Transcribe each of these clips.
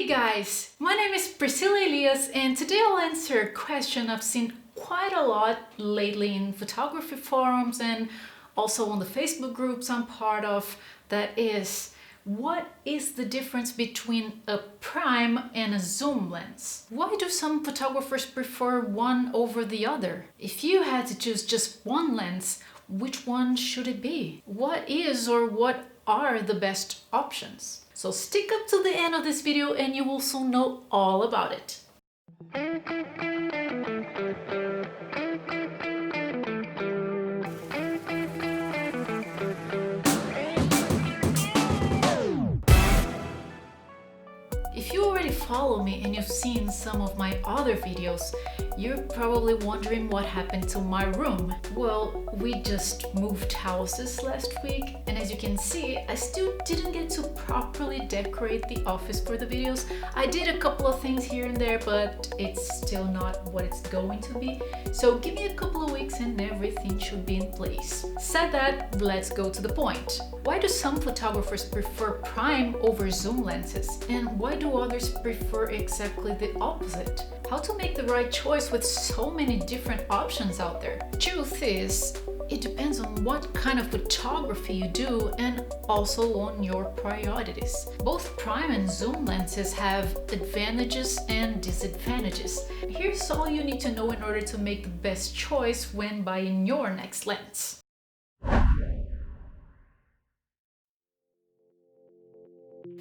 Hey guys, my name is Priscila Elias and today I'll answer a question I've seen quite a lot lately in photography forums and also on the Facebook groups I'm part of. That is, what is the difference between a prime and a zoom lens? Why do some photographers prefer one over the other? If you had to choose just one lens, which one should it be? What is or what are the best options? So stick up to the end of this video and you will soon know all about it. If you already follow me and you've seen some of my other videos, you're probably wondering what happened to my room. Well, we just moved houses last week, and as you can see, I still didn't get to properly decorate the office for the videos. I did a couple of things here and there, but it's still not what it's going to be. So give me a couple of weeks and everything should be in place. Said that, let's go to the point. Why do some photographers prefer prime over zoom lenses? And why do others prefer exactly the opposite? How to make the right choice with so many different options out there? Truth is, it depends on what kind of photography you do and also on your priorities. Both prime and zoom lenses have advantages and disadvantages. Here's all you need to know in order to make the best choice when buying your next lens.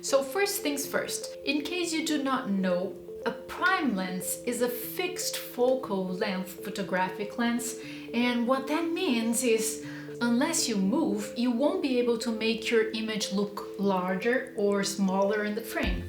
So first things first, in case you do not know, a prime lens is a fixed focal length photographic lens, and what that means is unless you move, you won't be able to make your image look larger or smaller in the frame.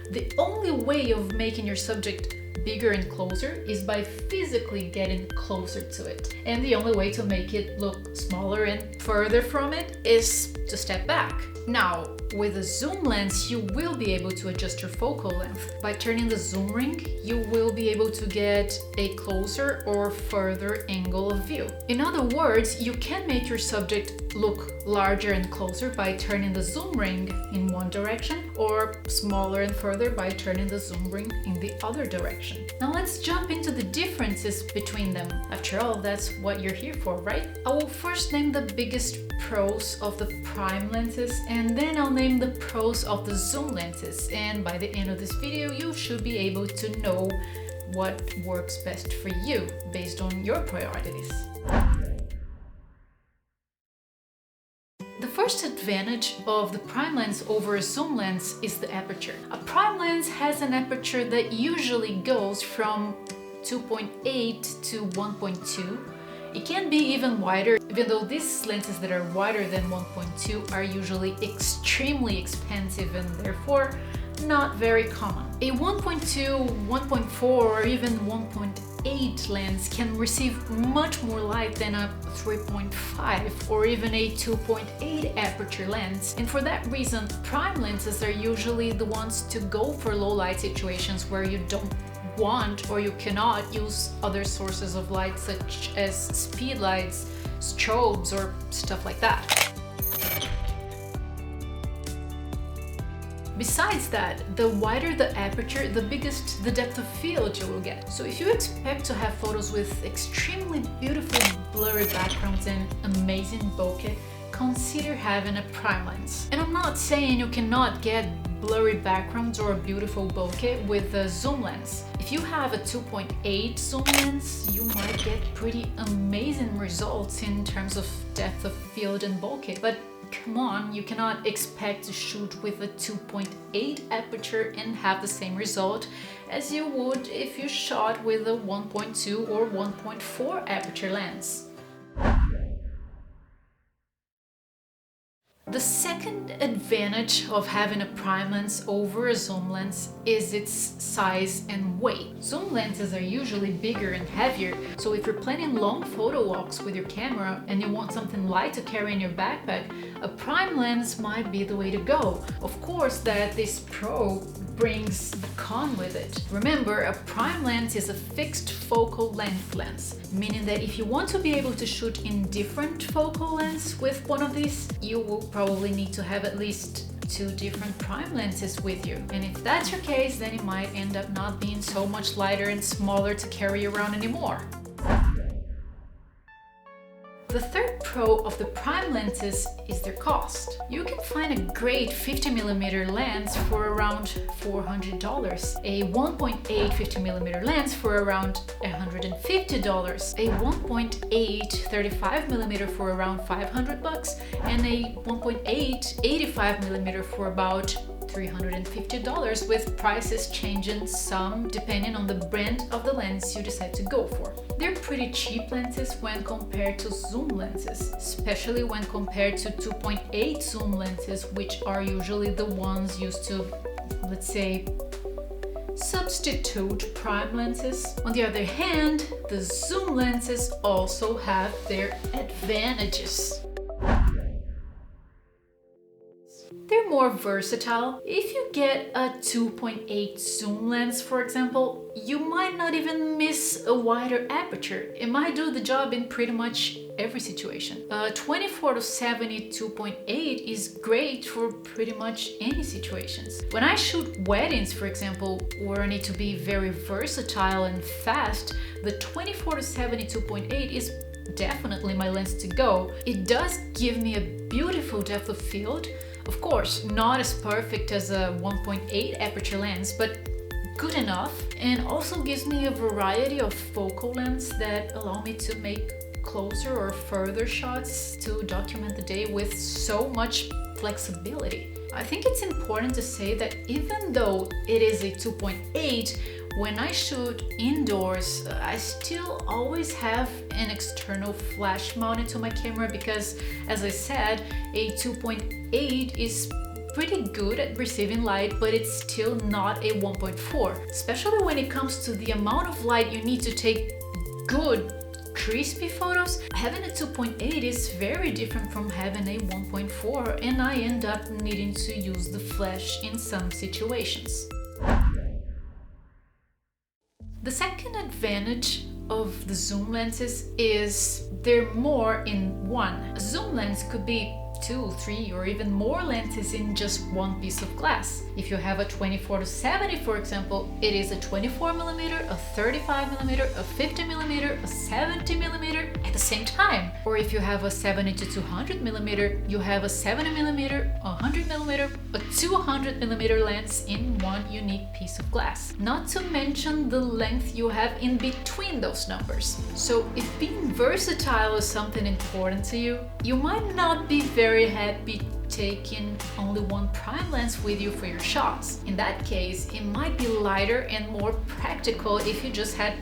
The only way of making your subject bigger and closer is by physically getting closer to it. And the only way to make it look smaller and further from it is to step back. Now, with a zoom lens, you will be able to adjust your focal length. By turning the zoom ring, you will be able to get a closer or further angle of view. In other words, you can make your subject look larger and closer by turning the zoom ring in one direction, or smaller and further by turning the zoom ring in the other direction. Now let's jump into the differences between them. After all, that's what you're here for, right? I will first name the biggest pros of the prime lenses, and then I'll name the pros of the zoom lenses, and by the end of this video you should be able to know what works best for you based on your priorities. The first advantage of the prime lens over a zoom lens is the aperture. A prime lens has an aperture that usually goes from 2.8 to 1.2. It can be even wider, even though these lenses that are wider than 1.2 are usually extremely expensive and therefore not very common. A 1.2, 1.4 or even 1.8 lens can receive much more light than a 3.5 or even a 2.8 aperture lens, and for that reason prime lenses are usually the ones to go for low light situations where you don't want or you cannot use other sources of light such as speed lights, strobes or stuff like that. Besides that, the wider the aperture, the biggest the depth of field you will get. So if you expect to have photos with extremely beautiful blurry backgrounds and amazing bokeh, consider having a prime lens. And I'm not saying you cannot get blurry backgrounds or a beautiful bokeh with a zoom lens. If you have a 2.8 zoom lens, you might get pretty amazing results in terms of depth of field and bokeh. But come on, you cannot expect to shoot with a 2.8 aperture and have the same result as you would if you shot with a 1.2 or 1.4 aperture lens. The second advantage of having a prime lens over a zoom lens is its size and weight. Zoom lenses are usually bigger and heavier, so if you're planning long photo walks with your camera and you want something light to carry in your backpack, a prime lens might be the way to go. Of course, this pro brings a con with it. Remember, a prime lens is a fixed focal length lens, meaning that if you want to be able to shoot in different focal lengths with one of these, you will probably need to have at least two different prime lenses with you. And if that's your case, then it might end up not being so much lighter and smaller to carry around anymore. The third pro of the prime lenses is their cost. You can find a great 50mm lens for around $400, a 1.8 50mm lens for around $150, a 1.8 35mm for around $500, and a 1.8 85mm for about $350, with prices changing some depending on the brand of the lens you decide to go for. They're pretty cheap lenses when compared to zoom lenses, especially when compared to 2.8 zoom lenses, which are usually the ones used to, let's say, substitute prime lenses. On the other hand, the zoom lenses also have their advantages. They're more versatile. If you get a 2.8 zoom lens, for example, you might not even miss a wider aperture. It might do the job in pretty much every situation. A 24-70 2.8 is great for pretty much any situations. When I shoot weddings, for example, where I need to be very versatile and fast, the 24-70 2.8 is definitely my lens to go. It does give me a beautiful depth of field. Of course, not as perfect as a 1.8 aperture lens, but good enough, and also gives me a variety of focal lengths that allow me to make closer or further shots to document the day with so much flexibility. I think it's important to say that even though it is a 2.8, when I shoot indoors, I still always have an external flash mounted to my camera because, as I said, a 2.8 is pretty good at receiving light, but it's still not a 1.4, especially when it comes to the amount of light you need to take good, crispy photos. Having a 2.8 is very different from having a 1.4, and I end up needing to use the flash in some situations. The second advantage of the zoom lenses is they're more in one. A zoom lens could be 2, 3, or even more lenses in just one piece of glass. If you have a 24-70, for example, it is a 24mm, a 35mm, a 50mm, a 70mm at the same time. Or if you have a 70-200mm, you have a 70mm, a 100mm, a 200mm lens in one unique piece of glass. Not to mention the length you have in between those numbers. So if being versatile is something important to you, you might not be very happy taking only one prime lens with you for your shots. In that case, it might be lighter and more practical if you just had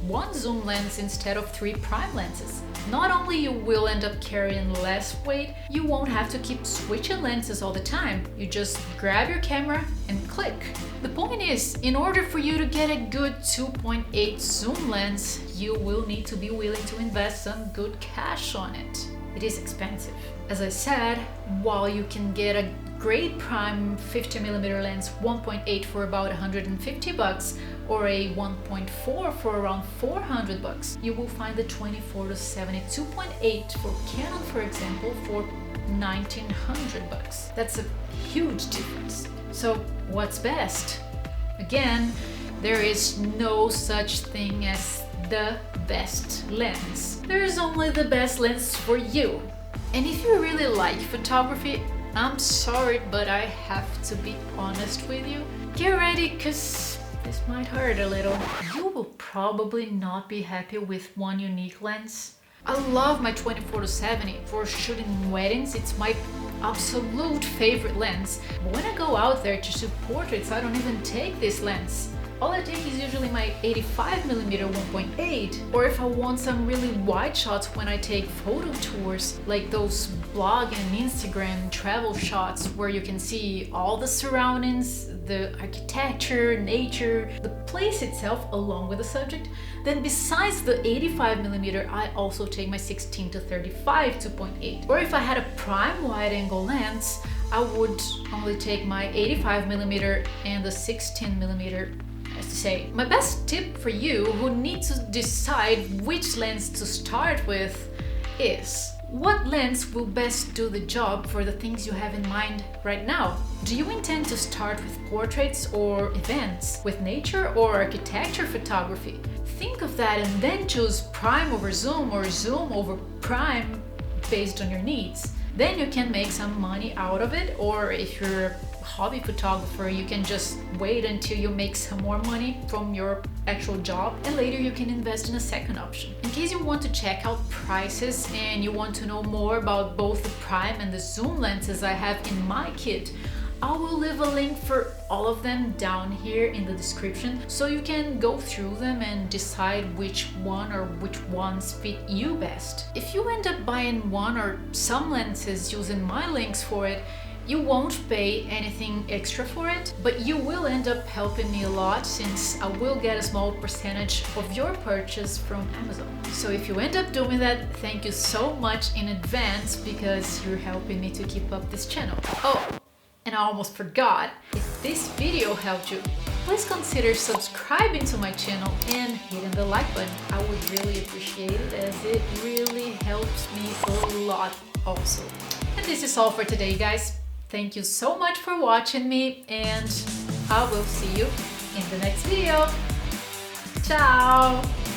one zoom lens instead of 3 prime lenses. Not only you will end up carrying less weight, you won't have to keep switching lenses all the time. You just grab your camera and click. The point is, in order for you to get a good 2.8 zoom lens, you will need to be willing to invest some good cash on it. It is expensive. As I said, while you can get a great prime 50mm lens 1.8 for about $150 or a 1.4 for around $400, you will find the 24-70 2.8 for Canon, for example, for $1,900. That's a huge difference. So what's best? Again, there is no such thing as the best lens. There is only the best lens for you. And if you really like photography, I'm sorry, but I have to be honest with you. Get ready, cause this might hurt a little. You will probably not be happy with one unique lens. I love my 24-70 for shooting weddings. It's my absolute favorite lens. But when I go out there to shoot portraits, I don't even take this lens. All I take is usually my 85mm 1.8, or if I want some really wide shots when I take photo tours, like those blog and Instagram travel shots where you can see all the surroundings, the architecture, nature, the place itself along with the subject, then besides the 85mm, I also take my 16-35 2.8. Or if I had a prime wide angle lens, I would only take my 85mm and the 16mm. As to say, my best tip for you who need to decide which lens to start with is What lens will best do the job for the things you have in mind right now? Do you intend to start with portraits or events, with nature or architecture photography? Think of that and then choose prime over zoom or zoom over prime based on your needs. Then you can make some money out of it, or if you're a hobby photographer, you can just wait until you make some more money from your actual job, and later you can invest in a second option. In case you want to check out prices and you want to know more about both the prime and the zoom lenses I have in my kit, I will leave a link for all of them down here in the description, so you can go through them and decide which one or which ones fit you best. If you end up buying one or some lenses using my links for it, you won't pay anything extra for it, but you will end up helping me a lot, since I will get a small percentage of your purchase from Amazon. So if you end up doing that, thank you so much in advance, because you're helping me to keep up this channel. Oh, and I almost forgot, if this video helped you, please consider subscribing to my channel and hitting the like button. I would really appreciate it, as it really helps me a lot also. And this is all for today, guys. Thank you so much for watching me, and I will see you in the next video. Ciao!